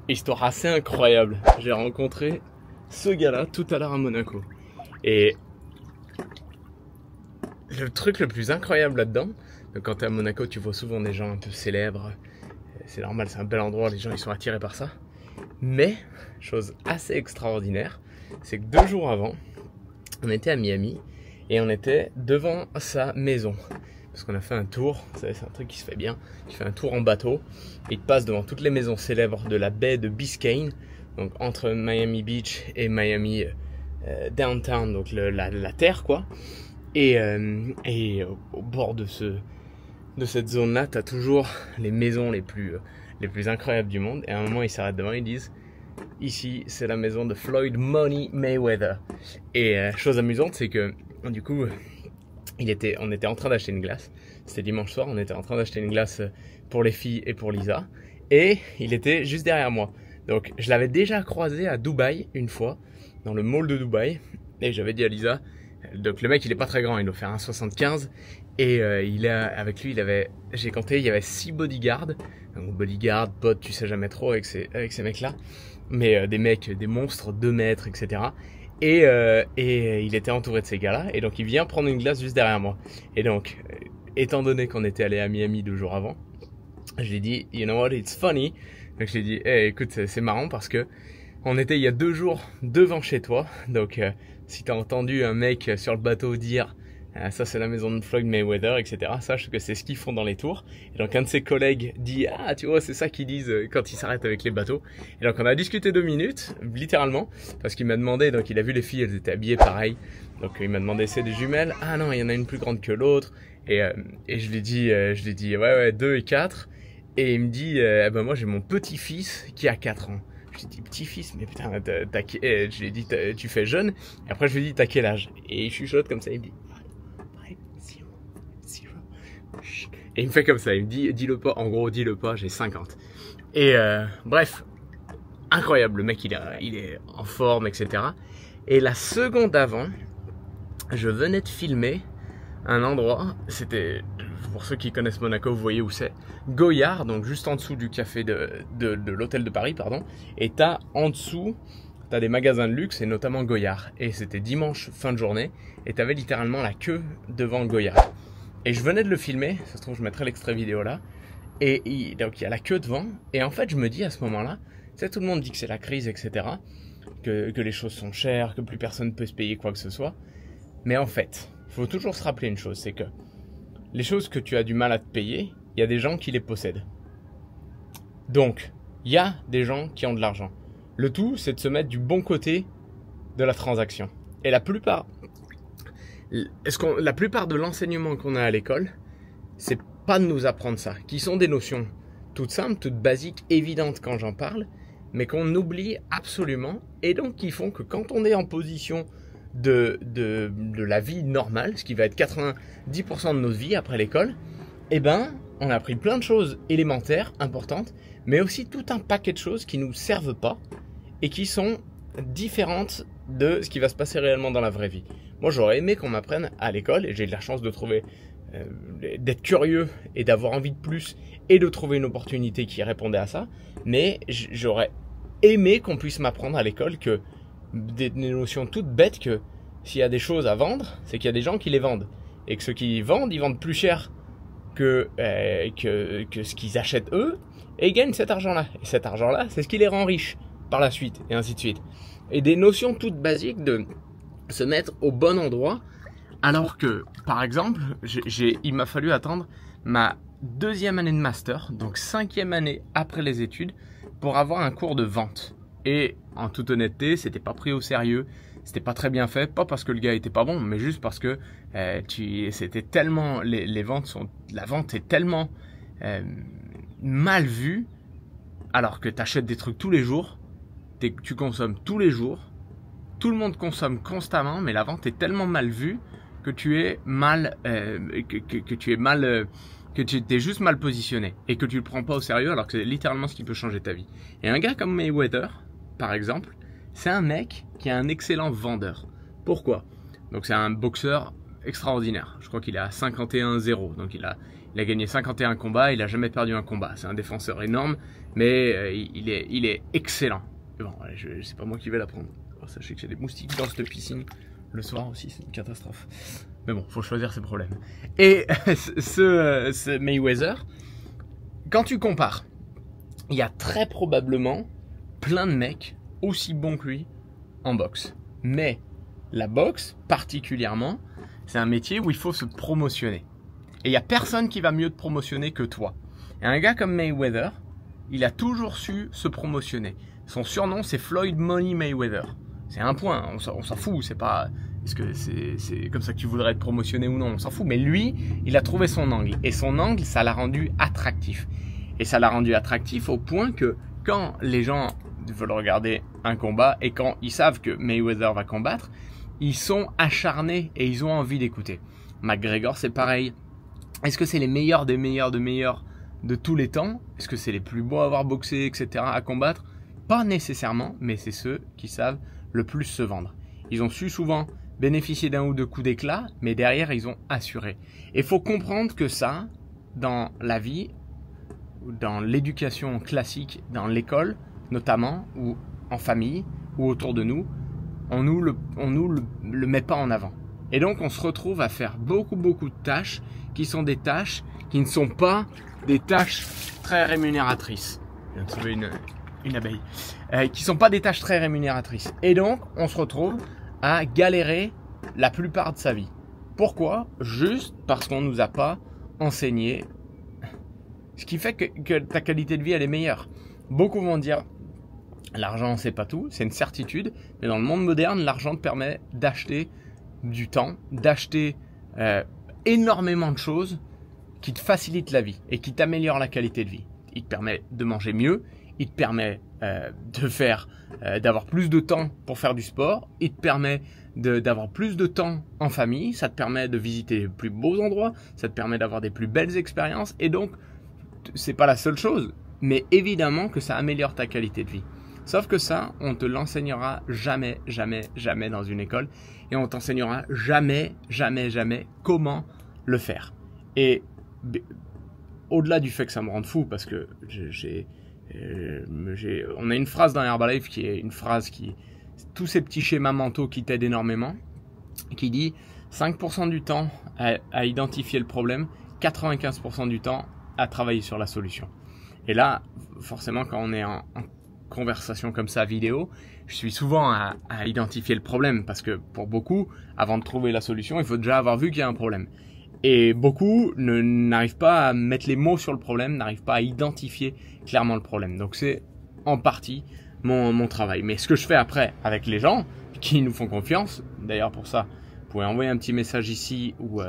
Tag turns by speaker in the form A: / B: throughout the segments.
A: Histoire assez incroyable. J'ai rencontré ce gars-là tout à l'heure à Monaco. Et le truc le plus incroyable là-dedans, quand t'es à Monaco, tu vois souvent des gens un peu célèbres. C'est normal, c'est un bel endroit, les gens ils sont attirés par ça. Mais, chose assez extraordinaire, c'est que 2 jours avant, on était à Miami et on était devant sa maison. Parce qu'on a fait un tour, c'est un truc qui se fait bien, tu fais un tour en bateau et tu passes devant toutes les maisons célèbres de la baie de Biscayne, donc entre Miami Beach et Miami Downtown, donc la terre quoi. Et au bord de cette zone-là, tu as toujours les maisons les plus incroyables du monde. Et à un moment, ils s'arrêtent devant, ils disent « Ici, c'est la maison de Floyd Money Mayweather ». Et chose amusante, c'est que du coup, on était en train d'acheter une glace. C'était dimanche soir, on était en train d'acheter une glace pour les filles et pour Lisa. Et il était juste derrière moi. Donc, je l'avais déjà croisé à Dubaï une fois, dans le mall de Dubaï. Et j'avais dit à Lisa... Donc le mec il est pas très grand, il doit faire 1,75 et avec lui j'ai compté, il y avait 6 bodyguards. Donc bodyguard, pote, tu sais jamais trop avec ces mecs là, mais des mecs, des monstres 2 mètres, etc. Et il était entouré de ces gars là et donc il vient prendre une glace juste derrière moi. Et donc étant donné qu'on était allé à Miami 2 jours avant, je lui ai dit you know what, it's funny. Donc je lui ai dit hey, écoute c'est marrant parce que on était il y a 2 jours devant chez toi, donc si t'as entendu un mec sur le bateau dire ça c'est la maison de Floyd Mayweather, etc., sache que c'est ce qu'ils font dans les tours. Et donc un de ses collègues dit ah tu vois c'est ça qu'ils disent quand ils s'arrêtent avec les bateaux. Et donc on a discuté 2 minutes, littéralement, parce qu'il m'a demandé, donc il a vu les filles, elles étaient habillées pareil, donc il m'a demandé c'est des jumelles, ah non il y en a une plus grande que l'autre, et je lui ai dit ouais 2 et 4, et il me dit ben moi j'ai mon petit-fils qui a 4 ans. Je lui ai dit petit-fils, mais putain, je lui ai dit tu fais jeune. Et après je lui ai dit t'as quel âge? Et il chuchote comme ça, il me dit 0. Et il me fait comme ça, il me dit dis-le pas, en gros dis-le pas, j'ai 50. Et bref, incroyable, le mec il est en forme, etc. Et la seconde avant, je venais de filmer un endroit, c'était, pour ceux qui connaissent Monaco, vous voyez où c'est, Goyard, donc juste en dessous du café de l'hôtel de Paris, pardon, et en dessous, t'as des magasins de luxe, et notamment Goyard, et c'était dimanche, fin de journée, et t'avais littéralement la queue devant Goyard. Et je venais de le filmer, ça se trouve je mettrai l'extrait vidéo là, et donc il y a la queue devant, et en fait je me dis à ce moment-là, tu sais, tout le monde dit que c'est la crise, etc., que les choses sont chères, que plus personne peut se payer quoi que ce soit, mais en fait... Il faut toujours se rappeler une chose, c'est que les choses que tu as du mal à te payer, il y a des gens qui les possèdent. Donc, il y a des gens qui ont de l'argent. Le tout, c'est de se mettre du bon côté de la transaction. Et la plupart de l'enseignement qu'on a à l'école, c'est pas de nous apprendre ça, qui sont des notions toutes simples, toutes basiques, évidentes quand j'en parle, mais qu'on oublie absolument, et donc qui font que quand on est en position de la vie normale, ce qui va être 90% de notre vie après l'école, eh ben, on a appris plein de choses élémentaires, importantes, mais aussi tout un paquet de choses qui nous servent pas et qui sont différentes de ce qui va se passer réellement dans la vraie vie. Moi, j'aurais aimé qu'on m'apprenne à l'école, et j'ai eu de la chance de trouver, d'être curieux et d'avoir envie de plus et de trouver une opportunité qui répondait à ça, mais j'aurais aimé qu'on puisse m'apprendre à l'école que des notions toutes bêtes que s'il y a des choses à vendre, c'est qu'il y a des gens qui les vendent. Et que ceux qui vendent, ils vendent plus cher que ce qu'ils achètent eux, et ils gagnent cet argent-là. Et cet argent-là, c'est ce qui les rend riches par la suite, et ainsi de suite. Et des notions toutes basiques de se mettre au bon endroit, alors que, par exemple, il m'a fallu attendre ma 2e année de master, donc 5e année après les études, pour avoir un cours de vente. Et en toute honnêteté, c'était pas pris au sérieux, c'était pas très bien fait, pas parce que le gars était pas bon, mais juste parce que c'était tellement, la vente est tellement mal vue, alors que tu achètes des trucs tous les jours, tu consommes tous les jours, tout le monde consomme constamment, mais la vente est tellement mal vue que tu es t'es juste mal positionné et que tu le prends pas au sérieux, alors que c'est littéralement ce qui peut changer ta vie. Et un gars comme Mayweather, par exemple, c'est un mec qui est un excellent vendeur. Pourquoi? Donc c'est un boxeur extraordinaire. Je crois qu'il est à 51-0, donc Il a gagné 51 combats, il n'a jamais perdu un combat. C'est un défenseur énorme, mais il est excellent. Bon, c'est pas moi qui vais l'apprendre. Sachez que j'ai des moustiques dans cette piscine. Le soir aussi, c'est une catastrophe. Mais bon, faut choisir ses problèmes. Et ce Mayweather, quand tu compares, il y a très probablement plein de mecs aussi bons que lui en boxe. Mais la boxe, particulièrement, c'est un métier où il faut se promotionner. Et il n'y a personne qui va mieux te promotionner que toi. Et un gars comme Mayweather, il a toujours su se promotionner. Son surnom, c'est Floyd Money Mayweather. C'est un point, on s'en fout, c'est pas... Est-ce que c'est comme ça que tu voudrais être promotionné ou non, on s'en fout. Mais lui, il a trouvé son angle. Et son angle, ça l'a rendu attractif. Et ça l'a rendu attractif au point que quand les gens veulent regarder un combat et quand ils savent que Mayweather va combattre, ils sont acharnés et ils ont envie d'écouter. McGregor, c'est pareil. Est-ce que c'est les meilleurs des meilleurs de tous les temps? Est-ce que c'est les plus beaux à avoir boxé, etc., à combattre? Pas nécessairement, mais c'est ceux qui savent le plus se vendre. Ils ont su souvent bénéficier d'un ou deux coups d'éclat, mais derrière, ils ont assuré. Et il faut comprendre que ça, dans la vie, dans l'éducation classique, dans l'école notamment, ou en famille, ou autour de nous, on nous le met pas en avant. Et donc, on se retrouve à faire beaucoup de tâches qui sont des tâches qui ne sont pas des tâches très rémunératrices. Je viens de trouver une abeille. Qui ne sont pas des tâches très rémunératrices. Et donc, on se retrouve à galérer la plupart de sa vie. Pourquoi? Juste parce qu'on ne nous a pas enseigné. Ce qui fait que ta qualité de vie, elle est meilleure. Beaucoup vont dire, l'argent, c'est pas tout, c'est une certitude. Mais dans le monde moderne, l'argent te permet d'acheter du temps, d'acheter énormément de choses qui te facilitent la vie et qui t'améliorent la qualité de vie. Il te permet de manger mieux, il te permet d'avoir plus de temps pour faire du sport, il te permet d'avoir plus de temps en famille, ça te permet de visiter les plus beaux endroits, ça te permet d'avoir des plus belles expériences et donc c'est pas la seule chose, mais évidemment que ça améliore ta qualité de vie. Sauf que ça, on te l'enseignera jamais dans une école et on t'enseignera jamais comment le faire. Et au-delà du fait que ça me rende fou parce que on a une phrase dans Herbalife qui est une phrase qui tous ces petits schémas mentaux qui t'aident énormément, qui dit 5% du temps à identifier le problème, 95% du temps à travailler sur la solution. Et là, forcément, quand on est en conversation comme ça vidéo, je suis souvent à identifier le problème parce que pour beaucoup, avant de trouver la solution, il faut déjà avoir vu qu'il y a un problème. Et beaucoup n'arrivent pas à mettre les mots sur le problème, n'arrivent pas à identifier clairement le problème. Donc c'est en partie mon travail. Mais ce que je fais après avec les gens qui nous font confiance, d'ailleurs pour ça, vous pouvez envoyer un petit message ici ou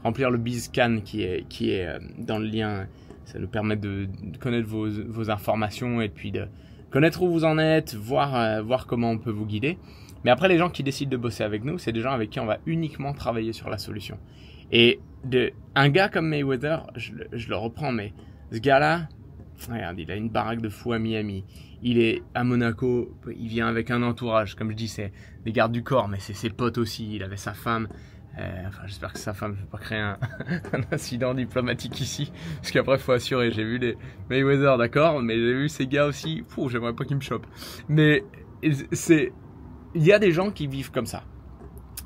A: remplir le BizScan qui est dans le lien. Ça nous permet de connaître vos informations et puis de connaître où vous en êtes, voir comment on peut vous guider. Mais après, les gens qui décident de bosser avec nous, c'est des gens avec qui on va uniquement travailler sur la solution. Et un gars comme Mayweather, je le reprends, mais ce gars-là, regarde, il a une baraque de fou à Miami. Il est à Monaco, il vient avec un entourage. Comme je dis, c'est des gardes du corps, mais c'est ses potes aussi. Il avait sa femme. J'espère que sa femme ne va pas créer un incident diplomatique ici. Parce qu'après, il faut assurer. J'ai vu les Mayweather, d'accord, mais j'ai vu ces gars aussi. J'aimerais pas qu'ils me chopent. Mais il y a des gens qui vivent comme ça.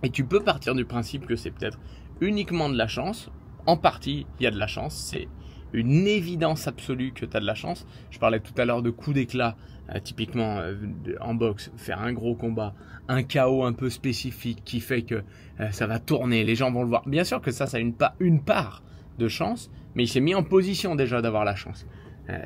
A: Et tu peux partir du principe que c'est peut-être uniquement de la chance. En partie, il y a de la chance. C'est une évidence absolue que tu as de la chance. Je parlais tout à l'heure de coups d'éclat, typiquement en boxe, faire un gros combat, un KO un peu spécifique qui fait que ça va tourner, les gens vont le voir. Bien sûr que ça a une part de chance, mais il s'est mis en position déjà d'avoir la chance.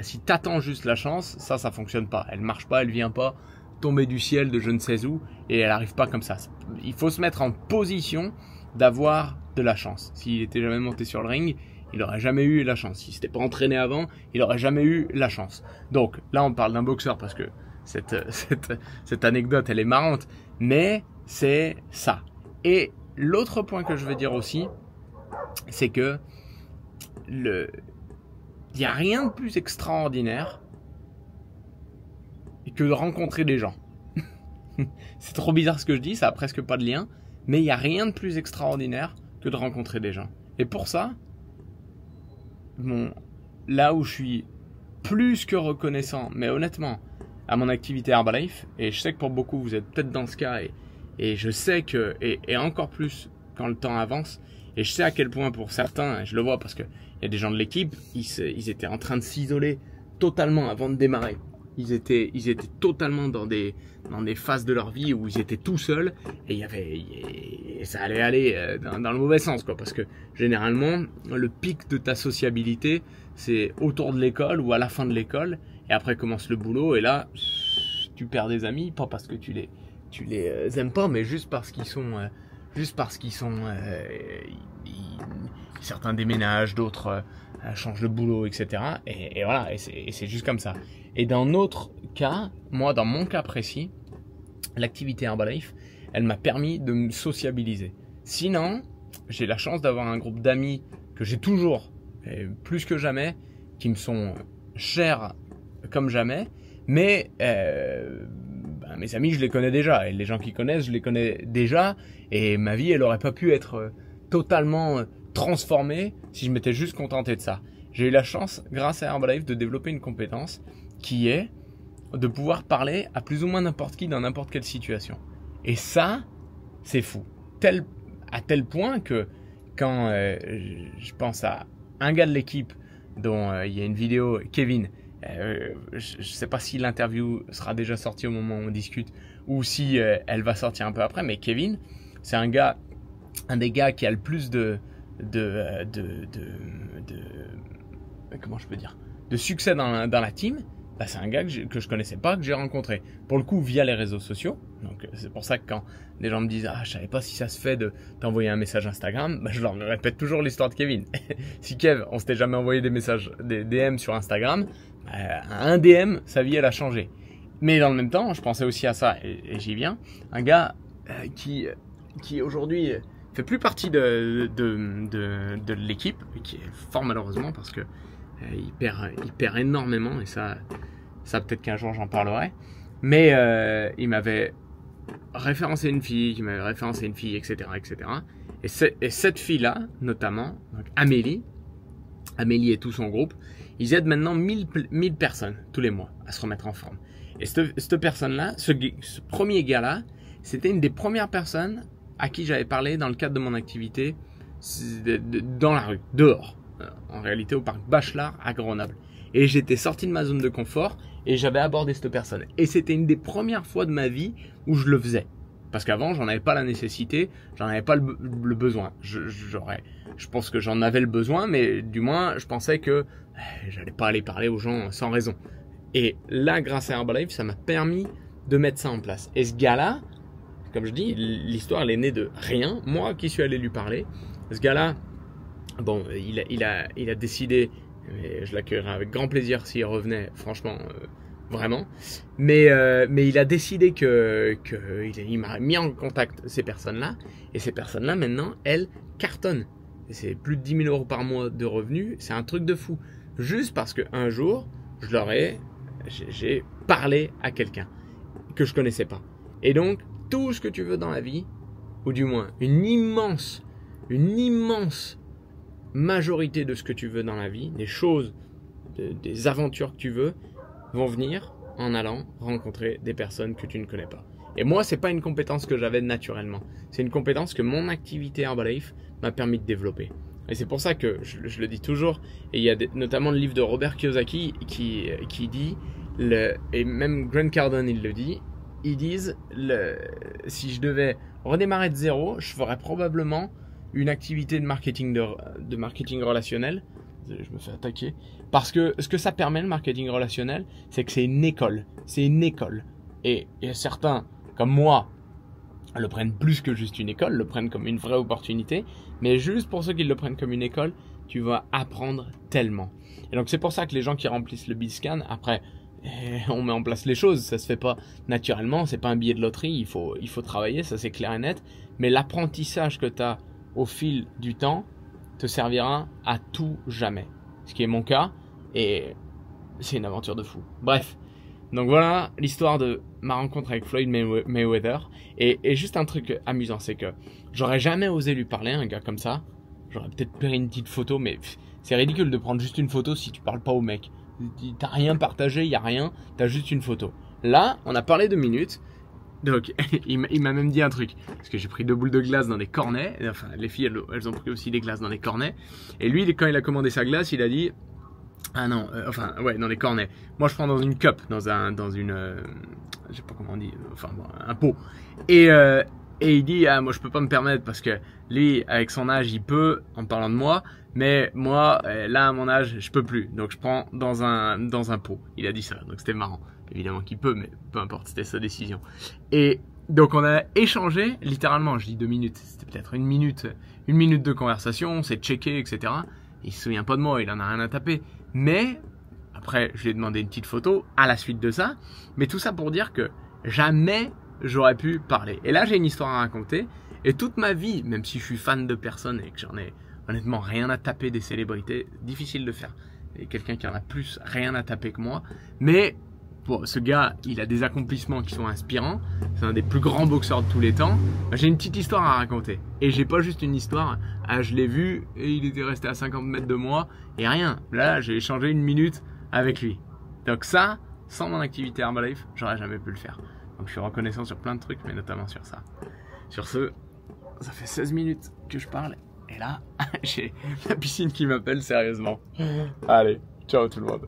A: Si tu attends juste la chance, ça fonctionne pas. Elle marche pas, elle vient pas tomber du ciel de je ne sais où et elle arrive pas comme ça. Il faut se mettre en position d'avoir de la chance. S'il était jamais monté sur le ring, il n'aurait jamais eu la chance. S'il ne s'était pas entraîné avant, il n'aurait jamais eu la chance. Donc là, on parle d'un boxeur parce que cette anecdote, elle est marrante. Mais c'est ça. Et l'autre point que je veux dire aussi, c'est que il n'y a rien de plus extraordinaire que de rencontrer des gens. C'est trop bizarre ce que je dis, ça n'a presque pas de lien. Mais il n'y a rien de plus extraordinaire que de rencontrer des gens. Et pour ça, là où je suis plus que reconnaissant, mais honnêtement, à mon activité Herbalife, et je sais que pour beaucoup, vous êtes peut-être dans ce cas, et je sais que, et encore plus quand le temps avance, et je sais à quel point pour certains, je le vois parce qu'il y a des gens de l'équipe, ils étaient en train de s'isoler totalement avant de démarrer. Ils étaient totalement dans des phases de leur vie où ils étaient tout seuls et ça allait aller dans le mauvais sens, quoi. Parce que généralement, le pic de ta sociabilité, c'est autour de l'école ou à la fin de l'école. Et après commence le boulot et là, tu perds des amis, pas parce que tu les aimes pas, mais juste parce qu'ils sont, certains déménagent, d'autres changent de boulot, etc. Et voilà, et c'est juste comme ça. Et dans notre cas, moi, dans mon cas précis, l'activité Herbalife, elle m'a permis de me sociabiliser. Sinon, j'ai la chance d'avoir un groupe d'amis que j'ai toujours, et plus que jamais, qui me sont chers comme jamais, mais mes amis, je les connais déjà, et les gens qui connaissent, je les connais déjà, et ma vie, elle aurait pas pu être totalement transformée si je m'étais juste contenté de ça. J'ai eu la chance, grâce à Herbalife, de développer une compétence qui est de pouvoir parler à plus ou moins n'importe qui dans n'importe quelle situation. Et ça, c'est fou. À tel point que quand je pense à un gars de l'équipe dont il y a une vidéo, Kevin, je ne sais pas si l'interview sera déjà sortie au moment où on discute ou si elle va sortir un peu après, mais Kevin, c'est un des gars qui a le plus comment je peux dire, de succès dans la team. Bah, c'est un gars que je connaissais pas, que j'ai rencontré. Pour le coup, via les réseaux sociaux. Donc, c'est pour ça que quand des gens me disent « Ah, je savais pas si ça se fait de t'envoyer un message Instagram », bah, je leur répète toujours l'histoire de Kevin. Si Kev, on s'était jamais envoyé des messages, des DM sur Instagram, un DM, sa vie, elle a changé. Mais dans le même temps, je pensais aussi à ça, et j'y viens. Un gars qui aujourd'hui fait plus partie de l'équipe, et qui est fort malheureusement parce que il perd énormément, et ça peut-être qu'un jour j'en parlerai. Mais il m'avait référencé une fille, etc. Et cette fille-là, notamment, donc Amélie et tout son groupe, ils aident maintenant 1000 personnes tous les mois à se remettre en forme. Et cette personne-là, ce premier gars-là, c'était une des premières personnes à qui j'avais parlé dans le cadre de mon activité dans la rue, dehors. En réalité au parc Bachelard à Grenoble. Et j'étais sorti de ma zone de confort et j'avais abordé cette personne. Et c'était une des premières fois de ma vie où je le faisais. Parce qu'avant, j'en avais pas la nécessité, j'en avais pas le besoin. Je pense que j'en avais le besoin, mais du moins, je pensais que j'allais pas aller parler aux gens sans raison. Et là, grâce à Herbalife, ça m'a permis de mettre ça en place. Et ce gars-là, comme je dis, l'histoire, elle est née de rien. Moi qui suis allé lui parler, ce gars-là, bon, il a décidé, et je l'accueillerais avec grand plaisir s'il revenait, franchement, vraiment. Mais il a décidé il m'a mis en contact ces personnes-là, et ces personnes-là maintenant, elles cartonnent. C'est plus de 10 000 € par mois de revenus, c'est un truc de fou. Juste parce qu'un jour, j'ai parlé à quelqu'un que je connaissais pas. Et donc, tout ce que tu veux dans la vie, ou du moins une immense majorité de ce que tu veux dans la vie, des choses, des aventures que tu veux, vont venir en allant rencontrer des personnes que tu ne connais pas. Et moi, c'est pas une compétence que j'avais naturellement. C'est une compétence que mon activité Herbalife m'a permis de développer. Et c'est pour ça que je le dis toujours. Et il y a notamment le livre de Robert Kiyosaki qui dit, et même Grant Cardone il le dit, ils disent, si je devais redémarrer de zéro, je ferais probablement une activité de marketing relationnel. Je me fais attaquer. Parce que ce que ça permet, le marketing relationnel, c'est que c'est une école. C'est une école. Et certains, comme moi, le prennent plus que juste une école, le prennent comme une vraie opportunité. Mais juste pour ceux qui le prennent comme une école, tu vas apprendre tellement. Et donc c'est pour ça que les gens qui remplissent le BizScan, après, on met en place les choses. Ça se fait pas naturellement, c'est pas un billet de loterie. Il faut travailler, ça c'est clair et net. Mais l'apprentissage que tu as au fil du temps te servira à tout jamais. Ce qui est mon cas, et c'est une aventure de fou. Bref, donc voilà l'histoire de ma rencontre avec Floyd Mayweather. Et juste un truc amusant, c'est que j'aurais jamais osé lui parler à un gars comme ça. J'aurais peut-être pris une petite photo, mais C'est ridicule de prendre juste une photo si tu parles pas au mec. T'as rien partagé, il y a rien, t'as juste une photo. Là, on a parlé 2 minutes. Donc, il m'a même dit un truc. Parce que j'ai pris 2 boules de glace dans des cornets. Enfin, les filles, elles ont pris aussi des glaces dans des cornets. Et lui, quand il a commandé sa glace, il a dit... Ah non, enfin, ouais, dans les cornets. Moi, je prends dans une cup, dans une... je sais pas comment on dit. Enfin, bon, un pot. Et il dit, ah, moi, je peux pas me permettre parce que lui, avec son âge, il peut, en parlant de moi. Mais moi, là, à mon âge, je peux plus. Donc, je prends dans un pot. Il a dit ça. Donc, c'était marrant. Évidemment qu'il peut, mais peu importe, c'était sa décision. Et donc on a échangé, littéralement, je dis 2 minutes, c'était peut-être une minute de conversation, on s'est checké, etc. Il se souvient pas de moi, il en a rien à taper. Mais, après, je lui ai demandé une petite photo à la suite de ça. Mais tout ça pour dire que jamais j'aurais pu parler. Et là, j'ai une histoire à raconter. Et toute ma vie, même si je suis fan de personnes et que j'en ai honnêtement rien à taper des célébrités, difficile de faire. Et quelqu'un qui en a plus rien à taper que moi. Mais... bon, ce gars, il a des accomplissements qui sont inspirants. C'est un des plus grands boxeurs de tous les temps. J'ai une petite histoire à raconter. Et j'ai pas juste une histoire. Ah, je l'ai vu et il était resté à 50 mètres de moi. Et rien. Là, j'ai échangé 1 minute avec lui. Donc ça, sans mon activité Herbalife, j'aurais jamais pu le faire. Donc je suis reconnaissant sur plein de trucs, mais notamment sur ça. Sur ce, ça fait 16 minutes que je parle. Et là, j'ai la piscine qui m'appelle sérieusement. Allez, ciao tout le monde.